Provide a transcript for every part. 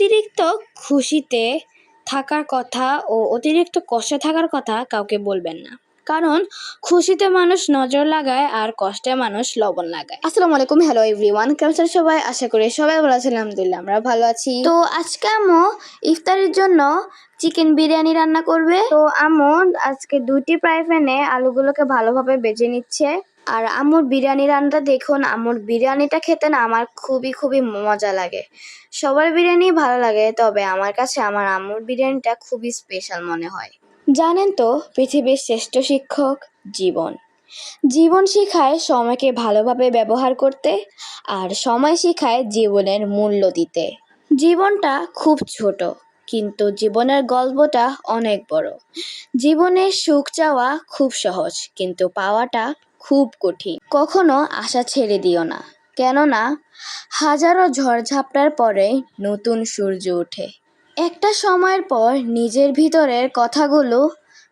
অতিরিক্ত খুশিতে থাকার কথা ও অতিরিক্ত কষ্টে থাকার কথা কাউকে বলবেন না। কারণ খুশিতে মানুষ নজর লাগায় আর কষ্টে মানুষ লবণ লাগায়। আসসালামু আলাইকুম, হ্যালো এভরিওয়ান, কেমন আছেন সবাই? আশা করি সবাই ভালো আছেন। আলহামদুলিল্লাহ আমরা ভালো আছি। তো আজকে আম্মু ইফতারের জন্য চিকেন বিরিয়ানি রান্না করবে। তো আম্মু আজকে 2টি ফ্রাই প্যানে আলুগুলোকে ভালোভাবে ভেজে নিচ্ছে। আর আম্মুর বিরিয়ানি রান্নাটা দেখুন, আম্মুর বিরিয়ানিটা খেতে না আমার খুবই খুবই মজা লাগে। সবার বিরিয়ানি ভালো লাগে, তবে আমার কাছে আমার আম্মুর বিরিয়ানিটা খুবই স্পেশাল মনে হয়। জানেন তো, পৃথিবীর শ্রেষ্ঠ শিক্ষক জীবন। জীবন শেখায় সময়কে ভালোভাবে ব্যবহার করতে, আর সময় শেখায় জীবনের মূল্য দিতে। জীবনটা খুব ছোট, কিন্তু জীবনের গল্পটা অনেক বড়। জীবনের সুখ চাওয়া খুব সহজ, কিন্তু পাওয়াটা খুব কঠিন। কখনো আশা ছেড়ে দিও না, কেননা হাজারো ঝড়ঝাপটার পরে নতুন সূর্য ওঠে। একটা সময়ের পর নিজের ভিতরের কথাগুলো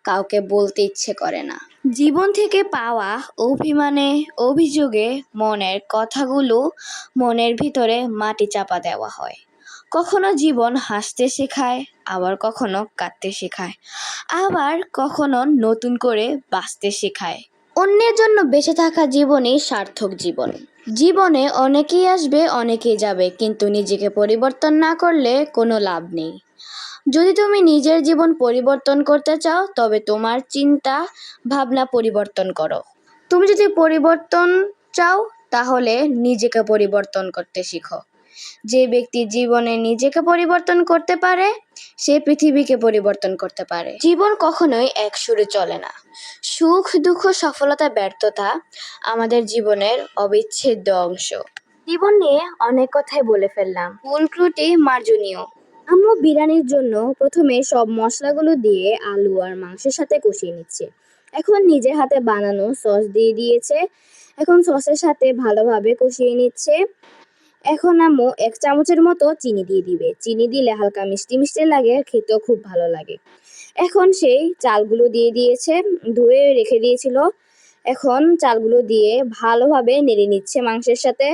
কাউকে বলতে ইচ্ছে করে না। জীবন থেকে পাওয়া অভিমানে, অভিযোগে মনের কথাগুলো মনের ভিতরে মাটি চাপা দেওয়া হয়। কখনো জীবন হাসতে শেখায়, আবার কখনো কাঁদতে শেখায়, আবার কখনো নতুন করে বাঁচতে শেখায়। অন্যের জন্য বেঁচে থাকা জীবনই সার্থক জীবন। জীবনে অনেকেই আসবে, অনেকেই যাবে, কিন্তু নিজেকে পরিবর্তন না করলে কোনো লাভ নেই। যদি তুমি নিজের জীবন পরিবর্তন করতে চাও, তবে তোমার চিন্তা ভাবনা পরিবর্তন করো। তুমি যদি পরিবর্তন চাও, তাহলে নিজেকে পরিবর্তন করতে শিখো। যে ব্যক্তি জীবনে নিজেকে পরিবর্তন করতে পারে, সে পৃথিবীকে পরিবর্তন করতে পারে। জীবন কখনোই এক সুরে চলে না। সুখ, দুঃখ, সফলতা, ব্যর্থতা আমাদের জীবনের অবিচ্ছেদ্য অংশ। জীবন নিয়ে অনেক কথাই বলে ফেললাম, ভুল ত্রুটি মার্জনীয়। আম্মু বিরিয়ানির জন্য প্রথমে সব মশলাগুলো দিয়ে আলু আর মাংসের সাথে কষিয়ে নিচ্ছে। এখন নিজের হাতে বানানো সস দিয়ে দিয়েছে। এখন সসের সাথে ভালোভাবে কষিয়ে নিচ্ছে। এখন আম্মু 1 চামচের মতো চিনি দিয়ে দিবে। চিনি দিলে হালকা মিষ্টি মিষ্টি লাগে, খেতেও খুব ভালো লাগে। এখন সেই চালগুলো দিয়ে দিয়েছে, ধুয়ে রেখে দিয়েছিল। এখন চালগুলো দিয়ে ভালোভাবে নেড়ে নিচ্ছে, মাংসের সাথে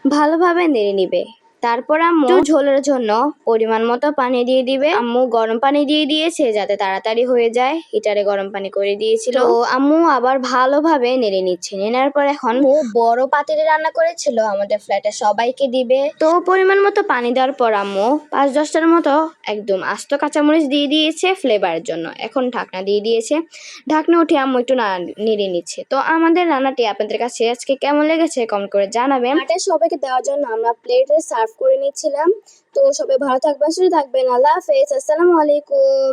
ভালোভাবে নেড়ে নিবে। তারপর আম্মু একটু ঝোলের জন্য পরিমাণ মতো পানি দিয়ে দিবে। আম্মু গরম পানি দিয়ে দিয়েছে যাতে তাড়াতাড়ি হয়ে যায়, হিটারে গরম পানি করে দিয়েছিল। তো আম্মু আবার ভালোভাবে নেড়ে নিচ্ছে। নেড়ার পর এখন বড় পাতিলে রান্না করেছিল, আমাদের ফ্ল্যাটে সবাইকে দিবে। তো পরিমাণ মতো পানি দেওয়ার পর আম্মু 5-10টার মতো একদম আস্ত কাঁচামরিচ দিয়ে দিয়েছে ফ্লেভারের জন্য। এখন ঢাকনা দিয়ে দিয়েছে। ঢাকনা উঠে আম্মু একটু নেড়ে নিচ্ছে। তো আমাদের রান্নাটি আপনাদের কাছে আজকে কেমন লেগেছে কমেন্ট করে জানাবেন। এটা সবাইকে দেওয়ার জন্য আমরা প্লেটে সার্ভ করে নিচ্ছিলাম। তো সবাই ভালো থাকবেন, সুস্থ থাকবেন। আল্লাহ হাফেজ, আসসালামু আলাইকুম।